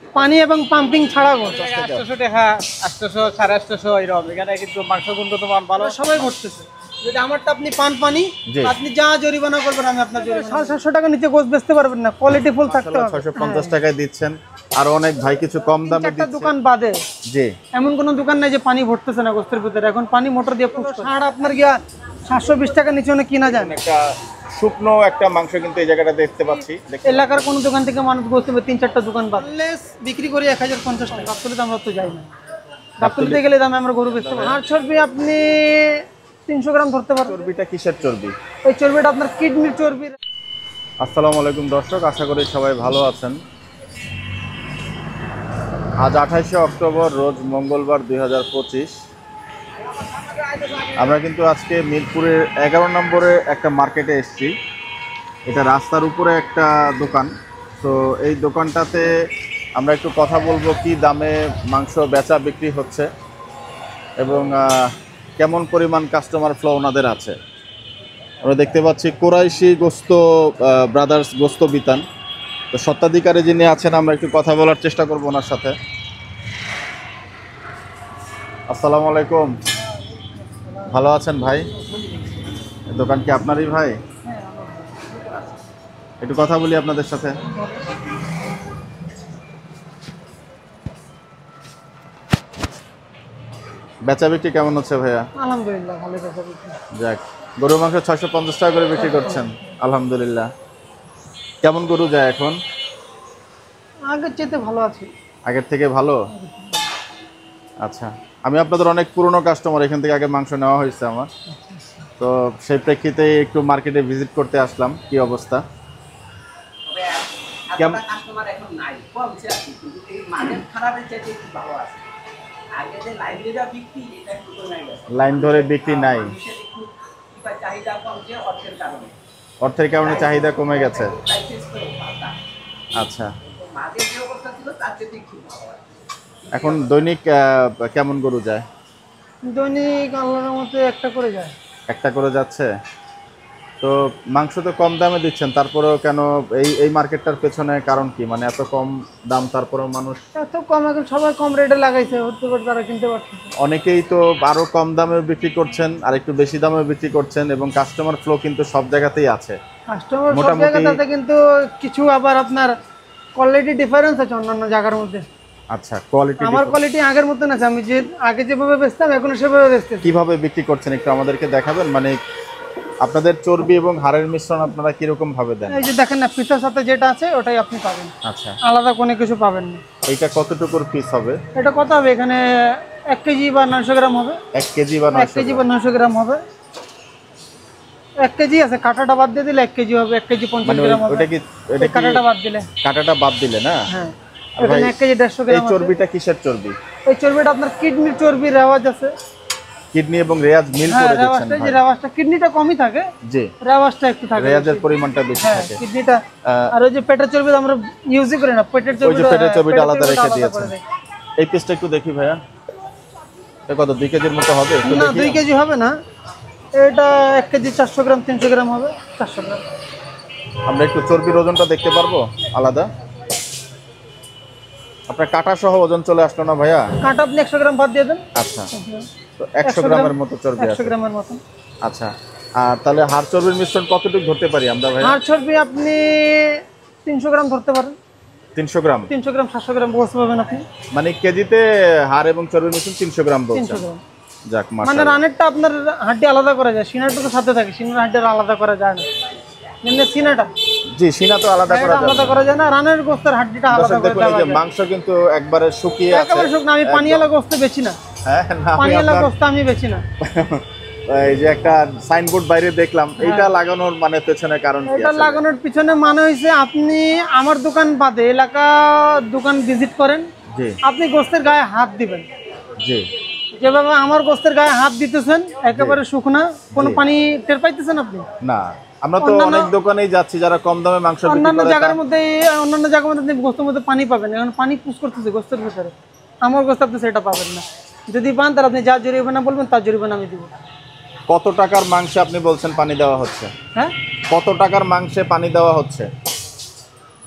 পানি এবং পাম্পিং ছাড়া গোস্ত 800 টাকা 800 850 এরকম। এখানে কিন্তু মাংস গুণগত মান ভালো, সবাই ভরতেছে। যদি আমারটা আপনি পান পানি, জি। আপনি যা জরিমানা করবেন আমি আপনার জরিমানা 750 টাকা নিচে গোস্ত বেচতে পারবেন না, কোয়ালিটি ফুল থাকতে হবে। 650 টাকায় দিচ্ছেন, আর অনেক ভাই কিছু কম দামে একটা দিচ্ছে। দোকান বাদে জি, এমন কোনো দোকান নাই যে পানি ভরতেছে না গোস্তের ভিতরে। এখন পানি মোটর দিয়ে পুশ করে ষাঁড় আপনার গিয়া 720 টাকা নিচে অনেক কিনা যায় না। একটা শুকনো একটা মাংস কিন্তু এই জায়গাটা দেখতে পাচ্ছি। এলাকার কোনো দোকান থেকে মানুষ গোস্ত 3-4টা দোকান বাদ লেস বিক্রি করি 1050 টাকা। গাবতলীতে আমরা তো যাই না, গাবতলীতে গেলে দামে আমরা গরু বেচতে পারি। হাড় চর্বি আপনি 300 গ্রাম ধরতে পারবেন। চর্বিটা কিসের চর্বি? এই চর্বিটা আপনার কিডনির চর্বি। আসসালামু আলাইকুম দর্শক, আশা করি সবাই ভালো আছেন। আজ 28শে অক্টোবর, রোজ মঙ্গলবার 2025। আমরা কিন্তু আজকে মিরপুরের 11 নম্বরে একটা মার্কেটে এসেছি। এটা রাস্তার উপরে একটা দোকান। তো এই দোকানটাতে আমরা একটু কথা বলবো কি দামে মাংস বেচা বিক্রি হচ্ছে এবং কেমন পরিমাণ কাস্টমার ফ্লো ওনাদের আছে। আমরা দেখতে পাচ্ছি কোরাইশি গোস্ত ব্রাদার্স গোস্ত বিতান। তো স্বত্বাধিকারী যিনি আছেন, আমরা একটু কথা বলার চেষ্টা করবো ওনার সাথে। আসসালামু আলাইকুম, ভালো আছেন ভাই? দোকান কি আপনারই ভাই? একটু কথা বলি আপনাদের সাথে। বেচা বিক্রি কেমন হচ্ছে ভাইয়া? আলহামদুলিল্লাহ ভালো বেচা বিক্রি। যাক, গরুর মাংস 650 টাকা করে বিক্রি করছেন, আলহামদুলিল্লাহ। কেমন গরু যায় এখন? আগের চাইতে ভালো আছে। আগের থেকে ভালো? আচ্ছা, আমি আপনাদের অনেক পুরনো কাস্টমার, এখান থেকে আগে মাংস নেওয়া হয়েছে আমার। তো সেই প্রেক্ষিতে একটু মার্কেটে ভিজিট করতে আসলাম, কি অবস্থা। কাস্টমার এখন নাই, কমছে আর কি, কিন্তু এই মানের খারাপের চাইতে একটু ভালো আছে। আগে যে লাইন ধরে বিক্রি, এটা একটু কমে গেছে। লাইন ধরে বিক্রি নাই, মানুষের একটু চাহিদা কমছে অর্থের কারণে। অর্থের কারণে চাহিদা কমে গেছে। লাইসেন্স করে পাতা। আচ্ছা, মাঝে যে অবস্থা ছিল তার চেয়ে একটু ভালো আছে। এখন দৈনিক কেমন গরু যায়? দৈনিক আল্লাহর মতে একটা করে যায়। একটা করে যাচ্ছে। তো মাংস তো কম দামে দিচ্ছেন, তারপরেও কেন এই মার্কেটটার পেছনে কারণ কি? মানে এত কম দাম, তারপরেও মানুষ এত কম, এখন সবাই কম রেটে লাগাইছে, হতে পারে তারা কিনতে পারছে। অনেকেই তো আরো কম দামে বিক্রি করছেন, আর একটু বেশি দামে বিক্রি করছেন, এবং কাস্টমার ফ্লো কিন্তু সব জায়গাতেই আছে। কাস্টমার সব মোটামুটি- জায়গাতে, কিন্তু কিছু আবার আপনার কোয়ালিটি ডিফারেন্স আছে অন্যান্য জায়গার মধ্যে। আচ্ছা, কোয়ালিটি আমার কোয়ালিটি আগের মতন আছে, আমি যে আগে যেভাবে বেচতাম এখন সেভাবে বেচতেছি। কিভাবে বিক্রি করছেন একটু আমাদেরকে দেখাবেন? মানে আপনাদের চর্বি এবং হাড়ের মিশ্রণ আপনারা কিরকম ভাবে দেন? এই যে দেখেন না, পিসের সাথে যেটা আছে ওটাই আপনি পাবেন, আচ্ছা, আলাদা কোনো কিছু পাবেন না। এইটা কতটুকুর পিস হবে? এটা কত হবে? এখানে 1 কেজি বা 900 গ্রাম হবে। 1 কেজি বা 1 কেজি বা 900 গ্রাম হবে। 1 কেজি আছে, কাঁটাটা বাদ দিয়ে দিলে 1 কেজি হবে। 1 কেজি 50 মানে গ্রাম হবে। ওটা কি কাঁটাটা বাদ দিলে, কাঁটাটা বাদ দিলে না? হ্যাঁ, আর ভাই, এখানে 1 কেজি 150 এই গ্রাম আছে। চর্বিটা কিসের চর্বি? এই চর্বিটা আপনার কিডনির চর্বি, রেওয়াজ আছে। কিডনি এবং রেয়াজ মিল হ্যাঁ, করে দিচ্ছেন রেওয়াজটা, যে ভাই? রেওয়াজটা, কিডনিটা কমই থাকে, জি, রেওয়াজটা একটু থাকে, রেয়াজের পরিমাণটা বেশি হ্যাঁ থাকে। কিডনিটা। আর ওই যে পেটের চর্বি আমরা ইউজই করি না, পেটের ওই যে চর্বিটা, পেটের চর্বিটা আলাদা রেখে করে দিয়েছেন। দেয়। এই পিসটা একটু দেখি ভাইয়া, এটা কত? 2 কেজির মতো হবে? একটু না, দেখি। 2 কেজি হবে না, এটা 1 কেজি 400 গ্রাম 300 গ্রাম হবে। 400 গ্রাম। আমরা একটু চর্বির ওজনটা দেখতে পারবো আলাদা? আপনার কাটা সহ ওজন চলে আসলো না ভাইয়া? কাঁটা আপনি 100 গ্রাম বাদ দিয়ে দেন। আচ্ছা, তো 100 গ্রামের মতো চর্বি 100 আছে। গ্রামের মতন। আচ্ছা, আর তাহলে হাড় চর্বির মিশ্রণ কতটুকু ধরতে পারি আমরা ভাইয়া? হাড় চর্বি আপনি 300 গ্রাম ধরতে পারেন। 300 গ্রাম? 300 গ্রাম 700 গ্রাম বসতে পাবেন আপনি। মানে কেজিতে হাড় এবং চর্বির মিশ্রণ 300 গ্রাম 300 বলছেন? গ্রাম। যাক, মানে মাশাআল্লাহ। রানেরটা আপনার হাড্ডি আলাদা করা যায়, সিনারটুকু সাথে থাকে, সিনার হাড্ডি আলাদা করা যায় না। যেমনি সিনাটা, জি, সিনা তো আলাদা করা যাবে আলাদা না। করা যায় না, রানের গোস্তের হাড্ডিটা আলাদা দর্শক করে দেখুন, এই দেওয়া যে যায়। মাংস কিন্তু একবারে শুকিয়ে আছে। একেবারে শুকনো। আমি পানিয়ালা গোস্ত বেচি না, হ্যাঁ, না, আমি পানিয়ালা আপনার গোস্ত আমি বেচি না। এই যে একটা সাইনবোর্ড বাইরে দেখলাম, এইটা লাগানোর মানে পেছনে কারণ কি এটা আছে? লাগানোর পিছনে মানে হয়েছে, আপনি আমার দোকান বাদে এলাকা দোকান ভিজিট করেন, জি, আপনি গোস্তের গায়ে হাত দিবেন। জি, যেভাবে আমার গোস্তের গায়ে হাত দিতেছেন, একেবারে শুকনা, কোনো জি। পানি টের পাইতেছেন আপনি? না, আমরা তো অন্যান্য- অনেক দোকানেই যাচ্ছি যারা কম দামে মাংস বিক্রি অন্যান্য করে। জায়গার মধ্যে, অন্যান্য জায়গার মধ্যে আপনি গোস্তের মধ্যে পানি পাবেন, এখন পানি পুশ করতেছে গোস্তের ভিতরে। আমার গোস্ত আপনি সেটা পাবেন না। যদি পান তাহলে আপনি যা জরিমানা বলবেন তার জরিমানা আমি দিব। কত টাকার মাংসে আপনি বলছেন পানি দেওয়া হচ্ছে? হ্যাঁ, কত টাকার মাংসে পানি দেওয়া হচ্ছে?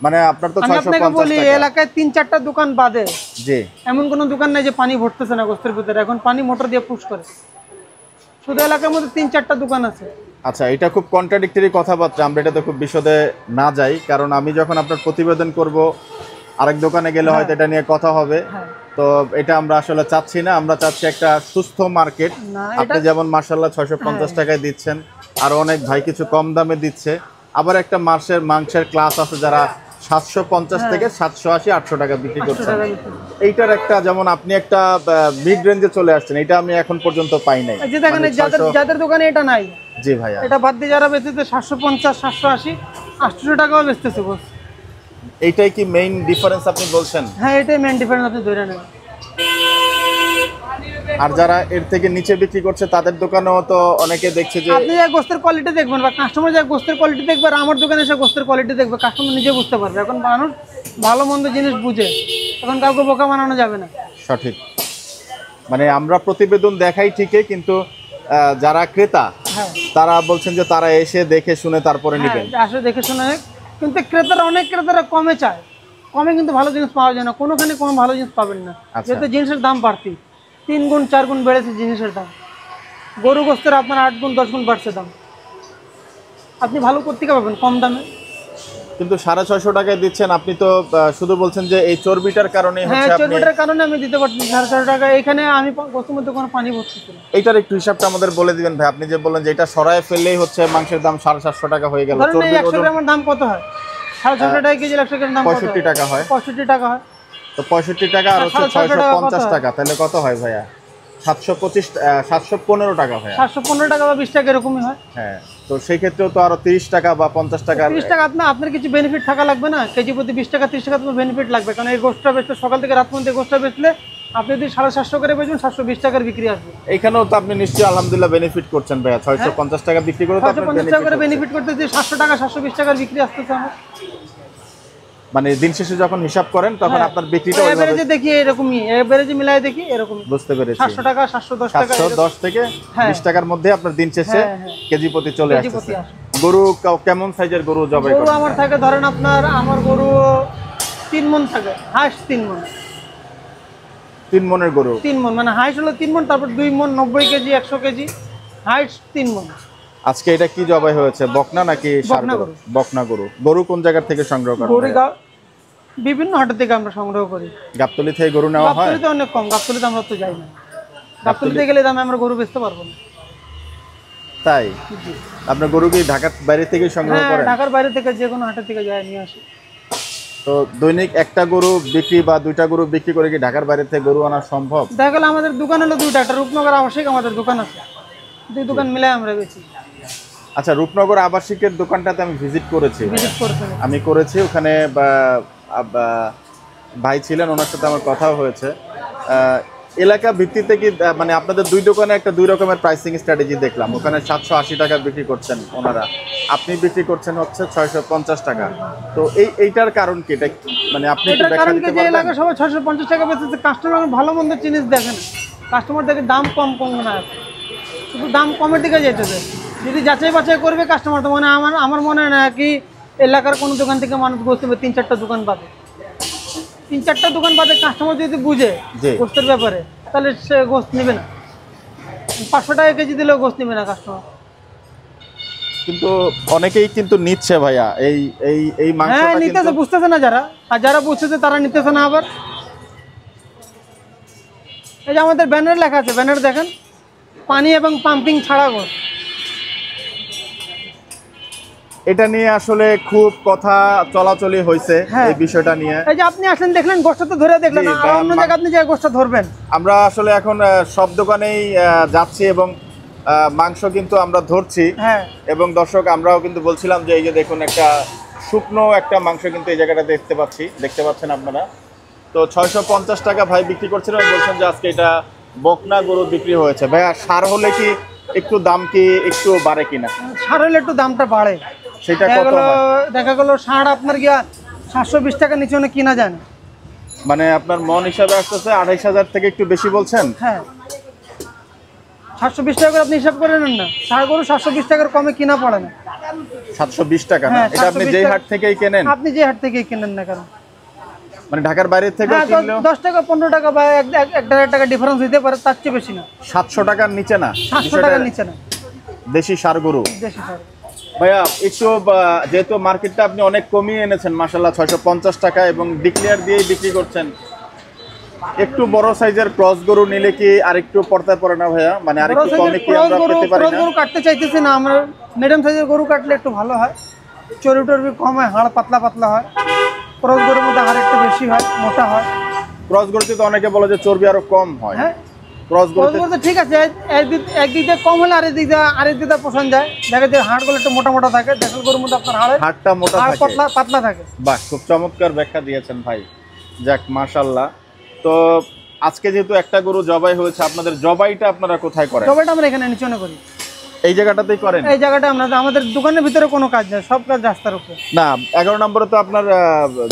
মানে আপনার তো আমি আপনাকে 650 বলি টাকা। এলাকায় 3-4টা দোকান বাদে জি এমন কোনো দোকান নাই যে পানি ভরতেছে না গোস্তের ভিতরে, এখন পানি মোটর দিয়ে পুশ করে। শুধু এলাকার মধ্যে 3-4টা দোকান আছে। আচ্ছা, এটা খুব কন্ট্রাডিক্টরি কথাবার্তা, আমরা এটাতে খুব বিশদে না যাই, কারণ আমি যখন আপনার প্রতিবেদন করব আরেক দোকানে গেলে হয়তো এটা নিয়ে কথা হবে। হ্যাঁ। তো এটা আমরা আসলে চাচ্ছি না, আমরা চাচ্ছি একটা সুস্থ মার্কেট। না, আপনি যেমন মার্শাল্লাহ 650 টাকায় দিচ্ছেন, আর অনেক ভাই কিছু কম দামে দিচ্ছে, আবার একটা মাংসের ক্লাস আছে যারা 750 থেকে 780-800 টাকা বিক্রি 800 করছেন। টাকা বিক্রি। এইটার একটা যেমন আপনি একটা মিড রেঞ্জে চলে আসছেন, এটা আমি এখন পর্যন্ত পাই নাই। এই যে দেখেন মানে যাদের দোকানে এটা নাই, জি ভাইয়া, এটা বাদ দিয়ে যারা বেচতেছে 750, 780, 800 টাকাও বেচতেছে বস। এইটাই কি মেইন ডিফারেন্স আপনি বলছেন? হ্যাঁ, এটাই মেন ডিফারেন্স, আপনি ধরে নেন। আর যারা এর থেকে নিচে বিক্রি করছে তাদের দোকানেও তো অনেকে দেখছে যে আপনি যে গোস্তের কোয়ালিটি দেখবেন বা কাস্টমার যে গোস্তের কোয়ালিটি দেখবে আর আমার দোকানে এসে গোস্তের কোয়ালিটি দেখবে, কাস্টমার নিজে বুঝতে পারবে। এখন মানুষ ভালো মন্দ জিনিস বুঝে, এখন কাউকে বোকা বানানো যাবে না। সঠিক, মানে আমরা প্রতিবেদন দেখাই ঠিকই, কিন্তু যারা ক্রেতা হ্যাঁ, তারা বলছেন যে তারা এসে দেখে শুনে তারপরে নেবেন। হ্যাঁ, আসলে দেখে শোনা হয়। কিন্তু অনেক ক্রেতারা কমে চায়, কমে কিন্তু ভালো জিনিস পাওয়া যায় না, কোনোখানে কোনো ভালো জিনিস পাবেন না। আচ্ছা। যেহেতু জিনিসের দাম বাড়তি, 3 গুণ 4 গুণ বেড়েছে জিনিসের দাম। গরু গোস্তের আপনার 8 গুণ 10 গুণ বাড়ছে দাম। আপনি ভালো কোত্থেকে পাবেন কম দামে? কিন্তু 650 টাকায় দিচ্ছেন, আপনি তো শুধু বলছেন যে এই চর্বিটার কারণে হ্যাঁ, হচ্ছে আপনি। চর্বিটার কারণে আমি দিতে পারছি 650 টাকা। এখানে আমি গোস্তের মধ্যে কোনো পানি ভরতেছি না। এইটার একটু হিসাবটা আমাদের বলে দিবেন ভাই। আপনি যে বললেন যে এটা সরায় ফেললেই হচ্ছে মাংসের দাম 750 টাকা হয়ে গেল, ধরেন এই চর্বির 100 ওজন গ্রামের দাম কত হয়? 650 টাকা কেজি, 100 গ্রামের দাম 65 টাকা হয়। 65 টাকা হয়। তো 65 টাকা আর হচ্ছে 650 টাকা, তাহলে কত হয় ভাইয়া? 725 715 টাকা হয়। 715 টাকা বা 20 টাকা এরকমই হয়। হ্যাঁ, তো সেই ক্ষেত্রেও তো আরো 30 টাকা বা 50 টাকা। 30 টাকা আপনার কিছু বেনিফিট থাকা লাগবে না? কেজি প্রতি 20 টাকা 30 টাকা তোমার বেনিফিট লাগবে, কারণ এই গোস্টটা বেচলে সকাল থেকে রাত পর্যন্ত গোস্টটা বেচলে আপনি যদি 750 করে বেচবেন 720 টাকার বিক্রি আসবে। এইখানেও তো আপনি নিশ্চয়ই আলহামদুলিল্লাহ বেনিফিট করছেন ভাইয়া। 650 টাকা বিক্রি করে তো আপনি 750 টাকা করে বেনিফিট বেনিফিট করতে যে 700 টাকা 720 টাকার বিক্রি আসতেছে আমার। মানে দিন শেষে যখন হিসাব করেন তখন আপনার বিক্রিটা ওইভাবে এভারেজে দেখি এরকমই, এভারেজে মিলাই দেখি এরকম বুঝতে পেরেছি। 700 টাকা 710 টাকা 710 থেকে হ্যাঁ। 20 টাকার মধ্যে আপনার দিন শেষে হ্যাঁ, হ্যাঁ। কেজি প্রতি চলে কেজি প্রতি আসছে। আসে। গরু কেমন সাইজের গরু জবাই গরু করেন? আমার থাকে ধরেন আমার গরু 3 মণ থাকে, হাঁস 3 মণ। 3 মনের গরু। 3 মণ মানে হাঁস হলো 3 মণ, তারপর 2 মণ 90 কেজি 100 কেজি, হাঁস 3 মণ। আজকে এটা কি জবাই হয়েছে, বকনা নাকি ষাঁড় বকনা গরু? গরু। বকনা গরু। গরু কোন জায়গা থেকে সংগ্রহ করা হয়? গরুগাঁও বিভিন্ন হাট থেকে আমরা সংগ্রহ করি। গাবতলী থেকে গরু নেওয়া হয়? গাবতলীতে অনেক কম, গাবতলীতে আমরা তো যাই না। গাবতলীতে গেলে দামে আমরা গরু বেচতে পারবো না। তাই আপনার গরু কি ঢাকার বাইরে থেকে সংগ্রহ হ্যাঁ, করেন? ঢাকার বাইরে থেকে যে কোনো হাটের থেকে যায় নিয়ে আসি। তো দৈনিক একটা গরু বিক্রি বা 2টা গরু বিক্রি করে কি ঢাকার বাইরে থেকে গরু আনা সম্ভব? দেখা গেল আমাদের দোকান হলো 2টা, একটা রূপনগর আবাসিক আমাদের দোকান আছে, 2 দোকান মিলাই আমরা বেচি। আচ্ছা, রূপনগর আবাসিকের দোকানটাতে আমি ভিজিট করেছি, ভিজিট করতে আমি করেছি ওখানে। ভাই ছিলেন, ওনার সাথে আমার কথাও হয়েছে। এলাকা ভিত্তিতে কি মানে আপনাদের 2 দোকানে একটা 2 রকমের প্রাইসিং স্ট্র্যাটেজি দেখলাম। ওখানে 780 টাকা বিক্রি করছেন ওনারা, আপনি বিক্রি করছেন হচ্ছে 650 টাকা। তো এইটার কারণ কি? এটা মানে আপনি কি এটার ব্যাখ্যা কারণ কি দিতে যে পারবেন? এলাকায় সবাই 650 টাকা বেচেছে, কাস্টমার ভালো মন্দ জিনিস দেখে না, কাস্টমার দেখে দাম কম না, শুধু দাম কমের দিকে যেতেছে। যদি যাচাই বাছাই করবে কাস্টমার, তো মানে আমার মনে হয় না কি এলাকার কোনো দোকান থেকে মানুষ গোস্ত 3-4টা দোকান বাদে 3-4টা দোকান বাদে কাস্টমার যদি বুঝে জি। গোস্তের ব্যাপারে, তাহলে সে গোস্ত নেবে না। 500 টাকা কেজি দিলেও গোস্ত নেবে না কাস্টমার। কিন্তু অনেকেই কিন্তু নিচ্ছে ভাইয়া এই এই এই হ্যাঁ, মাংসটা নিতেছে, কিন্তু। বুঝতেছে না যারা, আর যারা বুঝতেছে তারা নিতেছে না। আবার এই যে আমাদের ব্যানার লেখা আছে, ব্যানার দেখেন, পানি এবং পাম্পিং ছাড়া গোস্ত। এটা নিয়ে আসলে খুব কথা চলাচলি হয়েছে হ্যাঁ। এই বিষয়টা নিয়ে। এই যে আপনি আসলেন দেখলেন গোস্ত তো ধরে দেখলেন, জি, আর অন্য জায়গায় আপনি যে গোস্ত ধরবেন। আমরা আসলে এখন সব দোকানেই যাচ্ছি এবং মাংস কিন্তু আমরা ধরছি। হ্যাঁ, এবং দর্শক আমরাও কিন্তু বলছিলাম যে এই যে দেখুন একটা শুকনো একটা মাংস কিন্তু এই জায়গাটা দেখতে পাচ্ছেন আপনারা। তো 650 টাকা ভাই বিক্রি করছিলেন, বলছেন যে আজকে এটা বকনা গরু বিক্রি হয়েছে। ভাইয়া ষাঁড় হলে কি একটু দাম কি একটু বাড়ে কিনা? ষাঁড় হলে একটু দামটা বাড়ে। সেটা কত হয়? দেখা গেল ষাঁড় আপনার গিয়া 720 টাকা নিচে অনেক কিনা যায় না। মানে আপনার মন হিসাবে আসতেছে 28,000 থেকে একটু বেশি বলছেন? হ্যাঁ, 720 টাকা করে আপনি হিসাব করে নেন না, ষাঁড় গরু 720 টাকার কমে কিনা পড়ে না। 720 টাকা না? হ্যাঁ, এটা আপনি 720 যেই টাকা। হাট থেকেই কেনেন, আপনি যে হাট থেকে কিনেন না কেন, মানে ঢাকার বাইরে থেকে হ্যাঁ, কিনলেও 10 টাকা 15 টাকা বা 1,000 টাকা ডিফারেন্স হইতে পারে, তার চেয়ে বেশি না। 700 টাকার নিচে না? 700 টাকার নিচে না, দেশি ষাঁড় গরু। দেশি সার। ভাইয়া একটু যেহেতু মার্কেটটা আপনি অনেক কমিয়ে এনেছেন মাশাআল্লাহ 650 টাকা এবং ডিক্লেয়ার দিয়েই বিক্রি করছেন, একটু বড় সাইজের ক্রস গরু নিলে কি আরেকটু পড়তে পারে না ভাইয়া? মানে আরেকটু কমে কি আমরা পেতে পারি ক্রস না? গরু কাটতে চাইতেছি না আমরা, মিডিয়াম সাইজের গরু কাটলে একটু ভালো হয়, চর্বি টর্বি কম হয়, হাড় পাতলা পাতলা হয়। ক্রস গরুর মধ্যে হাড় একটু বেশি হয়, মোটা হয়। ক্রস গরুতে তো অনেকে বলে যে চর্বি আরো কম হয়। হ্যাঁ, ক্রস ক্রস গরুতে গরু তো ঠিক আছে, একদিক দিয়ে কম হলে আরেক দিক দিয়ে পোষণ যায়। দেখা যায় হাড়গুলো একটু মোটা মোটা থাকে, দেশাল গরুর মধ্যে আপনার হাড়টা মোটা হাড় থাকে। পাতলা পাতলা থাকে। বাহ, খুব চমৎকার ব্যাখ্যা দিয়েছেন ভাই। যাক মাশাআল্লাহ। তো আজকে যেহেতু একটা গরু জবাই হয়েছে, আপনাদের জবাইটা আপনারা কোথায় করেন? সবাইটা আমরা এখানে নিচনে করি, এই জায়গাটাতেই করেন? এই জায়গাটা আমরা, আমাদের দোকানের ভিতরে কোনো কাজ নেই, সব কাজ রাস্তার উপরে। না, 11 নম্বরে তো আপনার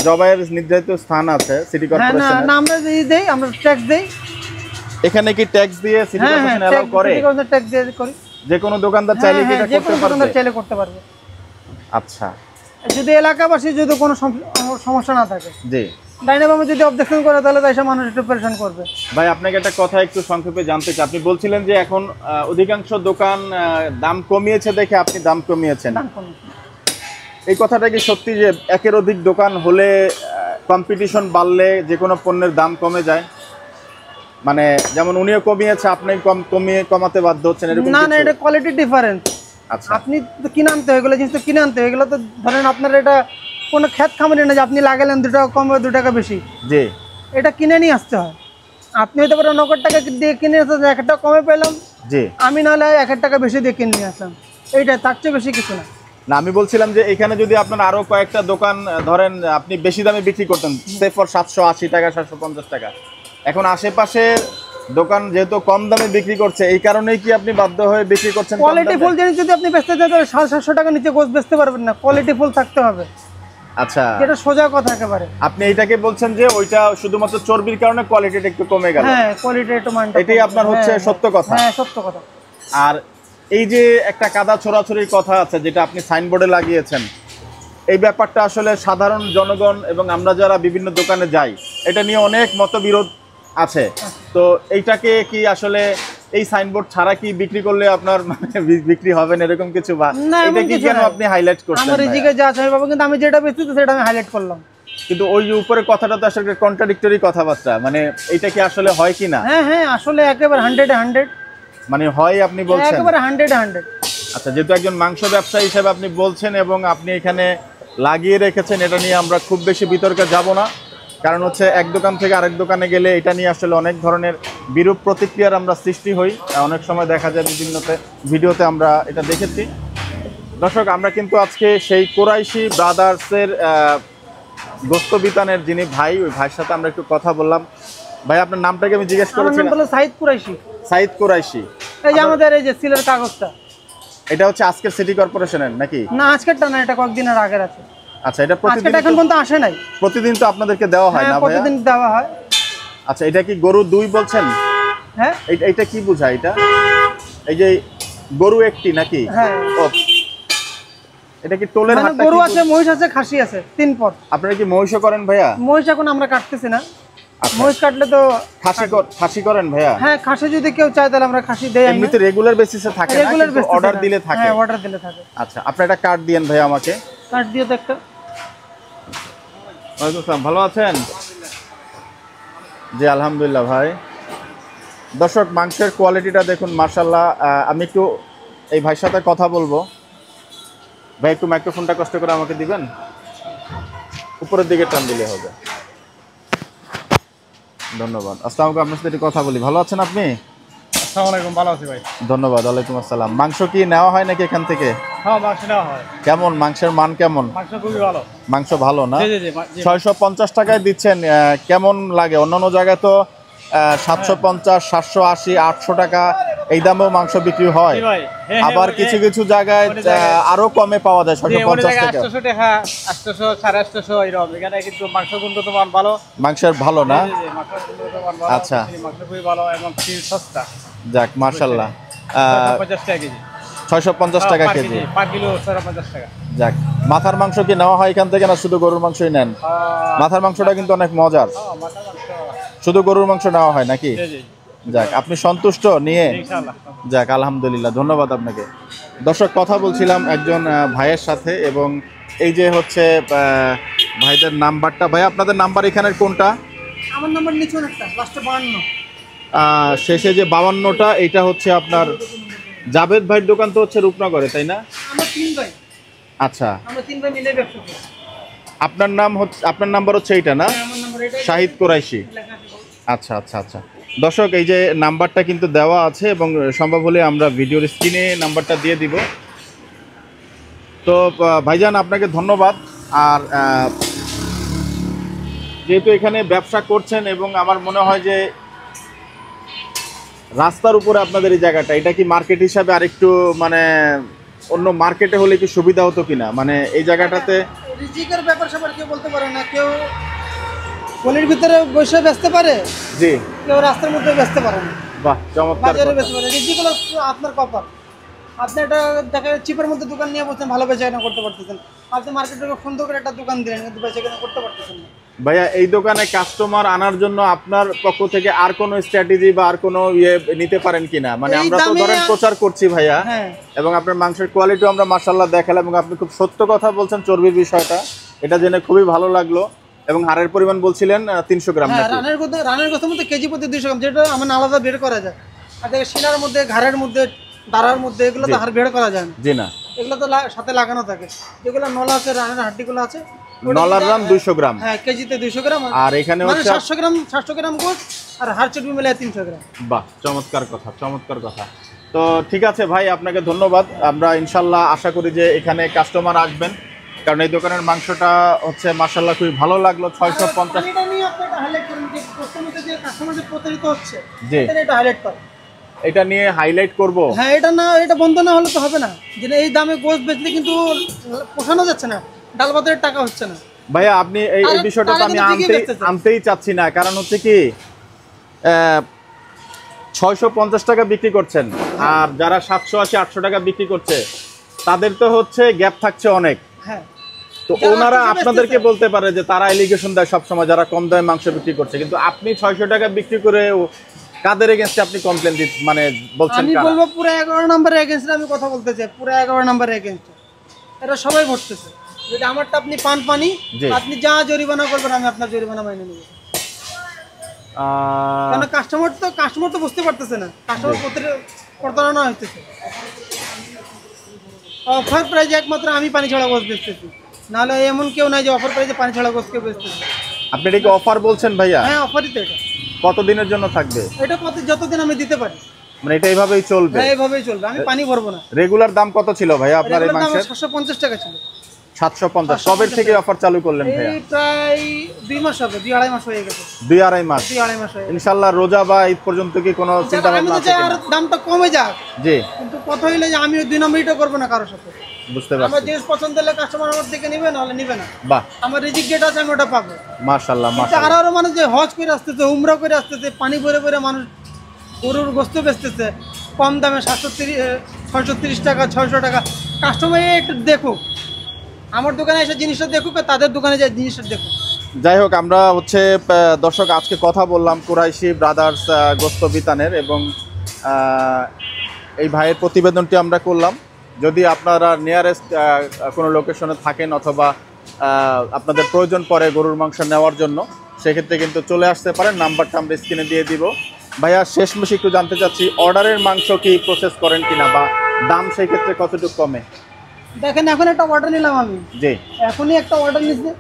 জবাইয়ের নির্ধারিত স্থান আছে সিটি হ্যাঁ, না কর্পোরেশনের। না, আমরা দেই, আমরা ট্যাক্স দেই। এখানে কি ট্যাক্স দিয়ে সিটি হ্যাঁ, কর্পোরেশন এলাও করে? ট্যাক্স দিয়ে করি। যে কোনো দোকানদার হ্যাঁ, চাইলে কি হ্যাঁ, এটা যে করতে কোনো পারবে? দোকানদার চাইলে করতে পারবে। আচ্ছা, যদি এলাকাবাসী যদি কোনো সমস্যা না থাকে, জি ডাইনাবামে যদি অবজেকশন করে তাহলে তো এসব মানুষ একটু পরেশান করবে। ভাই, আপনাকে একটা কথা একটু সংক্ষেপে জানতে চাই। আপনি বলছিলেন যে এখন অধিকাংশ দোকান দাম কমিয়েছে দেখে আপনি দাম কমিয়েছেন, দাম কম। এই কথাটা কি সত্যি যে একের অধিক দোকান হলে কম্পিটিশন বাড়লে যে কোনো পণ্যের দাম কমে যায়? মানে যেমন উনিও কমিয়েছে, আপনি কমাতে বাধ্য হচ্ছেন, এরকম না না, কিছু? এটা কোয়ালিটি ডিফারেন্স। আচ্ছা, আপনি তো কিনে আনতে হয়, এগুলো জিনিস তো কিনে আনতে হয়। এগুলো তো ধরেন আপনার এটা কোনো খ্যাত খামারি না যে আপনি লাগালেন 2 টাকা কম বা 2 টাকা বেশি, জি এটা কিনে নিয়ে আসতে হয়। আপনি হয়তো পারে 90 টাকা দিয়ে কিনে আসতে 1 টাকা কমে পেলাম, জি। আমি নাহলে 1 টাকা বেশি দিয়ে কিনে নিয়ে আসলাম, এইটা তার চেয়ে বেশি কিছু না। না, আমি বলছিলাম যে এখানে যদি আপনার আরো কয়েকটা দোকান ধরেন আপনি বেশি দামে বিক্রি করতেন, সে ফর 780 টাকা 750 টাকা, এখন আশেপাশে দোকান যেহেতু কম দামে বিক্রি করছে, এই কারণেই কি আপনি বাধ্য হয়ে বিক্রি করছেন কম কোয়ালিটি দামে? ফুল জিনিস যদি আপনি বেচতে চান তাহলে 750 টাকা নিচে গোছ বেচতে পারবেন না, কোয়ালিটি ফুল থাকতে হবে। আচ্ছা, যেটা সোজা কথা একেবারে। আপনি এইটাকে বলছেন যে ওইটা শুধুমাত্র চর্বির কারণে কোয়ালিটিটা একটু কমে গেল। হ্যাঁ, কোয়ালিটি একটু মানটা এটাই আপনার হচ্ছে সত্য কথা। হ্যাঁ, সত্য কথা। আর এই যে একটা কাদা ছোড়াছড়ির কথা আছে যেটা আপনি সাইনবোর্ডে লাগিয়েছেন, এই ব্যাপারটা আসলে সাধারণ জনগণ এবং আমরা যারা বিভিন্ন দোকানে যাই, এটা নিয়ে অনেক মতবিরোধ আছে। তো এইটাকে কি আসলে এই সাইনবোর্ড ছাড়া কি বিক্রি করলে আপনার মানে বিক্রি হবে না এরকম কিছু, বা না, এমন এটা কি কিছু কেন নাই। আপনি হাইলাইট করছেন? আমার এই ভাইয়া? জায়গায় যা আছে আমি পাবো, কিন্তু আমি যেটা বেচছি তো সেটা আমি হাইলাইট করলাম। কিন্তু ওই যে উপরে কথাটা তো আসলে কন্ট্রাডিক্টরি কথাবার্তা, মানে এটা কি আসলে হয় কি না? হ্যাঁ হ্যাঁ, আসলে একেবারে 100-100, মানে হয় আপনি বলছেন? একেবারে 100-100। আচ্ছা, যেহেতু একজন মাংস ব্যবসায়ী হিসেবে আপনি বলছেন এবং আপনি এখানে লাগিয়ে রেখেছেন, এটা নিয়ে আমরা খুব বেশি বিতর্কে যাব না। কারণ হচ্ছে এক দোকান থেকে আরেক দোকানে গেলে এটা নিয়ে আসলে অনেক ধরনের বিরূপ প্রতিক্রিয়ার আমরা সৃষ্টি হই, অনেক সময় দেখা যায় বিভিন্ন ভিডিওতে আমরা এটা দেখেছি। দর্শক, আমরা কিন্তু আজকে সেই কোরাইশি ব্রাদার্সের গোস্ত বিতানের যিনি ভাই, ওই ভাইয়ের সাথে আমরা একটু কথা বললাম। ভাই, আপনার নামটাকে আমি জিজ্ঞেস আমার নাম করেছিলাম। হলো সাইদ কুরাইশি। সাইদ কোরাইশি। এই যে আমাদের এই যে সিলের কাগজটা, এটা হচ্ছে আজকের সিটি কর্পোরেশনের নাকি? না আজকেরটা না, এটা কয়েকদিনের আগের আছে। আচ্ছা, এটা আজকেরটা এখন পর্যন্ত আসে নাই। প্রতিদিন তো আপনাদেরকে দেওয়া হয় হ্যাঁ, না ভাইয়া? প্রতিদিন দেওয়া হয়। আচ্ছা, এটা কি গরু 2 বলছেন? হ্যাঁ, এইটা কি বোঝায়? এটা এই যে গরু একটি নাকি? হ্যাঁ। ও, এটা কি টোলের মানে হাটটা? গরু আছে, মহিষ আছে, খাসি আছে, 3 পদ। আপনারা কি মহিষ করেন ভাইয়া? মহিষ এখন আমরা কাটতেছি না, আচ্ছা। মহিষ কাটলে তো খাসি করেন ভাইয়া? হ্যাঁ, খাসি যদি কেউ চায় তাহলে আমরা খাসি দেই। এমনিতে রেগুলার বেসিসে থাকে না, রেগুলার কিন্তু অর্ডার দিলে থাকে। হ্যাঁ, অর্ডার দিলে থাকে। আচ্ছা, আপনি একটা কার্ড দিয়েন ভাইয়া আমাকে। কাট দিও তো একটা। ওয়ালাইকুম আসসালাম, ভালো আছেন? জি আলহামদুলিল্লাহ ভাই। দর্শক, মাংসের কোয়ালিটিটা দেখুন মাশাআল্লাহ। আমি একটু এই ভাইয়ের সাথে কথা বলবো। ভাই, একটু মাইক্রোফোনটা কষ্ট করে আমাকে দিবেন, উপরের দিকে টান দিলে হবে। ধন্যবাদ। আসসালামু আলাইকুম, আপনার সাথে একটু কথা বলি। ভালো আছেন আপনি? আসসালামু আলাইকুম, ভালো আছি ভাই। ধন্যবাদ। ওয়ালাইকুম আসসালাম। মাংস কি নেওয়া হয় নাকি এখান থেকে? হ্যাঁ, মাংস নেওয়া হয়। কেমন মাংসের মান কেমন? মাংস খুবই ভালো। মাংস ভালো না? জি জি জি, 650 টাকায় দিচ্ছেন, কেমন লাগে? অন্যান্য জায়গায় তো 750, 780, 800 টাকা এই দামেও মাংস বিক্রি হয়। জি ভাই। হ্যাঁ, আবার হ্যাঁ, কিছু হ্যাঁ। কিছু জায়গায় অনেক জায়গায়- আরো কমে পাওয়া যায়, জি, অনেক 650 জায়গায় টাকা। 800 টাকা, 800, 850 এরকম। এখানে কিন্তু মাংস গুণগত মান ভালো। মাংসের ভালো না? জি, জি, মাংসের গুণগত মান ভালো। আচ্ছা। মাংস খুবই ভালো এবং খুবই সস্তা। যাক মাশাআল্লাহ। 50 টাকা কেজি। 650 টাকা কেজি। পার কিলো 650 টাকা। যাক, মাথার মাংস কি নেওয়া হয় এখান থেকে না শুধু গরুর মাংসই নেন? মাথার মাংসটা কিন্তু অনেক মজার। মাথার মাংস শুধু গরুর মাংস নেওয়া হয় নাকি? জি জি যাক, আপনি সন্তুষ্ট নিয়ে? ইনশাআল্লাহ। যাক, আলহামদুলিল্লাহ, ধন্যবাদ আপনাকে। দর্শক, কথা বলছিলাম একজন ভাইয়ের সাথে, এবং এই যে হচ্ছে ভাইদের নাম্বারটা, ভাই আপনাদের নাম্বার এখানের কোনটা? আমার নাম্বার নিচে একটা লাস্টে 52। শেষে যে 52টা, এইটা হচ্ছে আপনার জাভেদ ভাইয়ের দোকান, তো হচ্ছে রূপনগরে, তাই না? আমরা 3 ভাই, আচ্ছা, আমরা 3 ভাই মিলে ব্যবসা করি। আপনার নাম্বার হচ্ছে এইটা না? আমার নাম্বার এটাই, শাহিদ কোরাইশি। লেখা আছে। আচ্ছা আচ্ছা আচ্ছা। দর্শক, এই যে নাম্বারটা কিন্তু দেওয়া আছে, এবং সম্ভব হলে আমরা ভিডিওর স্ক্রিনে নাম্বারটা দিয়ে দিব। তো ভাইজান, আপনাকে ধন্যবাদ। আর যেহেতু এখানে ব্যবসা করছেন, এবং আমার মনে হয় যে রাস্তার উপরে আপনাদের এই জায়গাটা, এটা কি মার্কেট হিসাবে আরেকটু মানে অন্য মার্কেটে হলে কি সুবিধা হতো কিনা? মানে এই জায়গাটাতে রিজিকের ব্যাপার স্যাপার কেউ বলতে পারে না। কেউ গলির ভিতরে বসে বেচতে পারে, জি, কেউ রাস্তার মধ্যে বেচতে পারে না, বাহ, চমৎকার বাজারে কথা। বেচতে পারে। রিজিক হলো আপনার কপাল। আপনি একটা দেখা চিপের মধ্যে দোকান নিয়ে বলছেন, ভালো বেচাকেনা করতে পারতেছেন। আপনি মার্কেটে সুন্দর করে একটা দোকান দিলেন, কিন্তু বেচাকেনা করতে পারতেছেন না। ভাইয়া, এই দোকানে কাস্টমার আনার জন্য আপনার পক্ষ থেকে আর কোনো স্ট্র্যাটেজি বা আর কোনো নিতে পারেন কিনা? মানে এই আমরা তো দামে ধরেন প্রচার করছি ভাইয়া, হ্যাঁ, এবং আপনার মাংসের কোয়ালিটিও আমরা মাশাআল্লাহ দেখালাম, এবং আপনি খুব সত্য কথা বলছেন চর্বির বিষয়টা, এটা জেনে খুবই ভালো লাগলো। এবং হাড়ের পরিমাণ বলছিলেন 300 গ্রাম হ্যাঁ, নাকি? রানের গোস্তের মধ্যে কেজি প্রতি 200 গ্রাম, যেটা আমার আলাদা বের করা যায়। আর দেখে শিলার মধ্যে, ঘাড়ের মধ্যে, দাঁড়ার মধ্যে, এগুলো তো হাড় বের করা যায় না। জি না, এগুলো তো সাথে লাগানো থাকে। যেগুলো নলা আছে, রানের হাড্ডিগুলো আছে, নলার রান 200 গ্রাম, হ্যাঁ, কেজিতে 200 গ্রাম। আর এখানে মানে হচ্ছে 700 গ্রাম গোস্ত, আর হাড় চর্বি মিলে 300 গ্রাম। বাহ, চমৎকার কথা, চমৎকার কথা। তো ঠিক আছে ভাই, আপনাকে ধন্যবাদ। আমরা ইনশাল্লাহ আশা করি যে এখানে কাস্টমার আসবেন, কারণ এই দোকানের মাংসটা হচ্ছে মাশাআল্লাহ খুবই ভালো লাগলো। 650। এটা নিয়ে আপনি একটা হাইলাইট করুন যে কাস্টমার যে প্রতারিত হচ্ছে, জি, এটা হাইলাইট করুন। এটা নিয়ে হাইলাইট করব। হ্যাঁ, এটা বন্ধ না হলে তো হবে না। যে এই দামে গোস্ত বেচলে কিন্তু পোষানো যাচ্ছে না, ডাল ভাতের টাকা হচ্ছে না। ভাইয়া, আপনি এই বিষয়টা তো আমি আনতেই চাচ্ছি না, কারণ হচ্ছে কি 650 টাকা বিক্রি করছেন, আর যারা 780-800 টাকা বিক্রি করছে, তাদের তো হচ্ছে গ্যাপ থাকছে অনেক। হ্যাঁ, তো ওনারা আপনাদেরকে বলতে পারে যে তারা এলিগেশন দেয় সবসময় যারা কম দামে মাংস বিক্রি করছে, কিন্তু আপনি 600 টাকা বিক্রি করে কাদের এগেইনস্টে আপনি কমপ্লেন মানে বলছেন? আমি বলবো পুরো 11 নম্বরের এগেইনস্টে আমি কথা বলতে চাই, পুরো 11 নম্বরের এগেইনস্টে। এটা সবাই ভরতেছে। যদি আমারটা আপনি পানি, আপনি যা জরিমানা করবেন আমি আপনার জরিমানা মাইনে নেব। কারণ কাস্টমার তো বুঝতে পারতেছে না, কাস্টমার প্রতারণা হইতেছে। অফার প্রাইজে একমাত্র আমি পানি ছড়া গোস্ত বেচতেছি, নাহলে এমন কেউ নাই যে অফার প্রাইজে পানি ছড়া গোস্ত কেউ বেচতেছে। আপনি এটাকে অফার বলছেন ভাইয়া? হ্যাঁ, অফারই তো এটা। কতদিনের জন্য থাকবে এটা? যতদিন আমি দিতে পারি। মানে এটা এইভাবেই চলবে? হ্যাঁ, এইভাবেই চলবে, আমি পানি ভরবো না। রেগুলার দাম কত ছিল ভাইয়া আপনার এই মাংসের? 750 টাকা ছিল। 750। কবে থেকে অফার চালু করলেন ভাইয়া? এই প্রায় 2 মাস হবে, 2-2.5 মাস হয়ে গেছে। 2-2.5 মাস? 2-2.5 মাস হয়ে গেছে। ইনশাআল্লাহ রোজা বা ঈদ পর্যন্ত কি কোনো চিন্তা আমি ভাবনা তো আছে চাই কিনা? আর দামটা কমে যাক, জি, কিন্তু কথা হইলে যে আমি 2 নম্বরইটা করবো না কারোর সাথে। বুঝতে আমার পারছি। জিনিস পছন্দ হলে কাস্টমার আমার থেকে নিবে, নাহলে নিবে না। বাহ, আমার রিজিক যেটা আছে আমি ওটা পাবো। মাশাআল্লাহ কিন্তু মাশাআল্লাহ। আরো মানুষ যে হজ করে আসতেছে, উমরা করে আসতেছে, পানি ভরে ভরে মানুষ গরুর গোস্ত বেচতেছে কম দামে 630 টাকা, 600 টাকা। কাস্টমার একটু দেখুক, আমার দোকানে এসে জিনিসটা দেখুক, আর তাদের দোকানে যায় জিনিসটা দেখুক। যাই হোক, আমরা হচ্ছে দর্শক আজকে কথা বললাম কুরাইশি ব্রাদার্স গোস্ত বিতানের, এবং এই ভাইয়ের প্রতিবেদনটি আমরা করলাম। যদি আপনারা নিয়ারেস্ট কোনো লোকেশনে থাকেন, অথবা আপনাদের প্রয়োজন পড়ে গরুর মাংস নেওয়ার জন্য, সেক্ষেত্রে কিন্তু চলে আসতে পারেন। নাম্বারটা আমরা স্ক্রিনে দিয়ে দিব। ভাইয়া, শেষমেশ একটু জানতে চাচ্ছি, অর্ডারের মাংস কি প্রসেস করেন কিনা, বা দাম সেই ক্ষেত্রে কতটুকু কমে? দেখেন, এখন একটা অর্ডার নিলাম আমি, জি, এখনই একটা অর্ডার নিচ্ছি,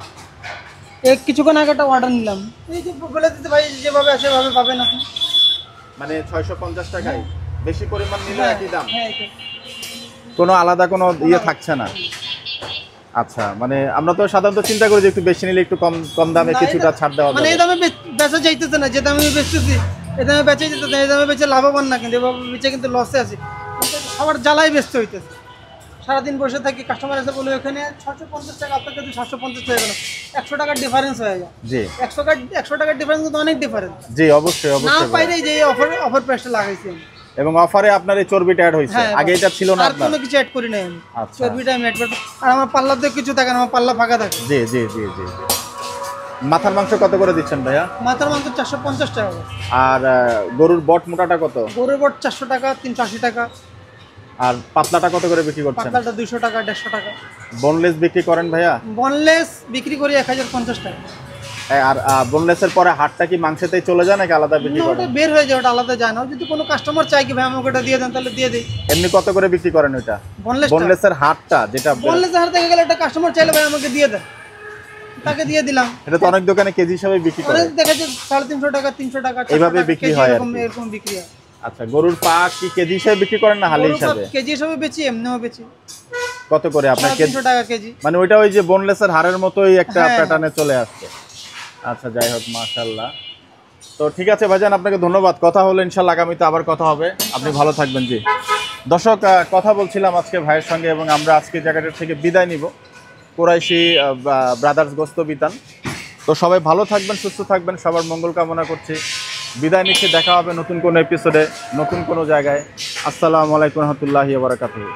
কিছুক্ষণ আগে একটা অর্ডার নিলাম। এই যে বলে দিতে ভাই, যেভাবে আছে সেভাবে পাবেন আপনি। মানে 650 টাকায় বেশি পরিমাণ নিলে একই দাম, হ্যাঁ, কোনো আলাদা কোনো ইয়ে থাকছে না? আচ্ছা, মানে আমরা তো সাধারণত চিন্তা করি যে একটু বেশি নিলে একটু কম দামে কিছুটা ছাড় দেওয়া মানে যাবে। এই দামে বেচা যাইতেছে না, যে দামে আমি বেচতেছি এই দামে বেচা যেতেছে না। এই দামে বেচে লাভবান না, কিন্তু এভাবে বেচে কিন্তু লসে আছি। সবার জ্বালাই বেচতে হইতেছে। সারাদিন বসে থাকি, কাস্টমার এসে বলে ওখানে 650 টাকা, আপনার কাছে 750 হয়ে গেল, 100 টাকার ডিফারেন্স হয়ে যায়। জি, 100 টাকার ডিফারেন্স কিন্তু অনেক ডিফারেন্স। জি, অবশ্যই না অবশ্যই। পাইলে যে অফার প্রাইসটা লাগাইছি আমি। এবং অফারে আপনার এই চর্বিটা অ্যাড হয়েছে, হ্যাঁ, আগে এটা ছিল না আর আপনার? কোনো কিছু অ্যাড করি নাই আমি, আচ্ছা। চর্বিটা আমি অ্যাড করতে। আর আমার পাল্লাতে কিছু থাকে না, আমার পাল্লা ফাঁকা থাকে। জি জি জি জি জি। মাথার মাংস কত করে দিচ্ছেন ভাইয়া? মাথার মাংস 450 টাকা করে। আর গরুর বট মোটাটা কত? গরুর বট 400 টাকা, 380 টাকা। আর পাতলাটা কত করে বিক্রি করছেন? পাতলাটা 200 টাকা, 150 টাকা। বোনলেস বিক্রি করেন ভাইয়া? বনলেস বিক্রি করি 1050 টাকা। আর বোনলেসের পরে হাড়টা কি মাংসেতেই চলে যায় নাকি আলাদা বিক্রি না, করেন? ওটা বের হয়ে যায়, ওটা আলাদা যায় না। যদি কোনো কাস্টমার চাই কি ভাই আমাকে ওটা দিয়ে দেন, তাহলে দিয়ে দিই। এমনি কত করে বিক্রি করেন ওইটা? বনলেস বোনলেসের হাড়টা যেটা বনলেস হার থেকে গেলে একটা কাস্টমার চাইলে ভাই আমাকে দিয়ে দেন, তাকে দিয়ে দিলাম। এটা তো অনেক দোকানে কেজি হিসাবে বিক্রি করে। অনেক দেখা যায় 350 টাকা, 300 টাকা, 400 এইভাবে টাকা বিক্রি কেজি, হয় আর এরকম কি। এরকম বিক্রি হয়। আচ্ছা, গরুর পা কি কেজি হিসাবে বিক্রি করেন না হালি গরুর পা হিসাবে? কেজি হিসাবে বেচি, এমনিও বেচি। কত করে আপনার কেজি? 350 টাকা কেজি। মানে ওইটা ওই যে বোনলেসের হাড়ের মতোই একটা হ্যাঁ। প্যাটার্নে চলে আসছে। আচ্ছা, যাই হোক, মাশাআল্লাহ। তো ঠিক আছে ভাইজান, আপনাকে ধন্যবাদ। কথা হলো ইনশাআল্লাহ, আগামীতে আবার কথা হবে। আপনি ভালো থাকবেন। জি দর্শক, কথা বলছিলাম আজকে ভাইয়ের সঙ্গে এবং আমরা আজকে জায়গাটা থেকে বিদায় নিব, কুরাইশি ব্রাদার্স গোস্ত বিতান। তো সবাই ভালো থাকবেন, সুস্থ থাকবেন, সবার মঙ্গল কামনা করছি। বিদায় নিচ্ছি, দেখা হবে নতুন কোনো এপিসোডে, নতুন কোনো জায়গায়। আসসালামু আলাইকুম রহমতুল্লাহি ওয়া বারাকাতুহু।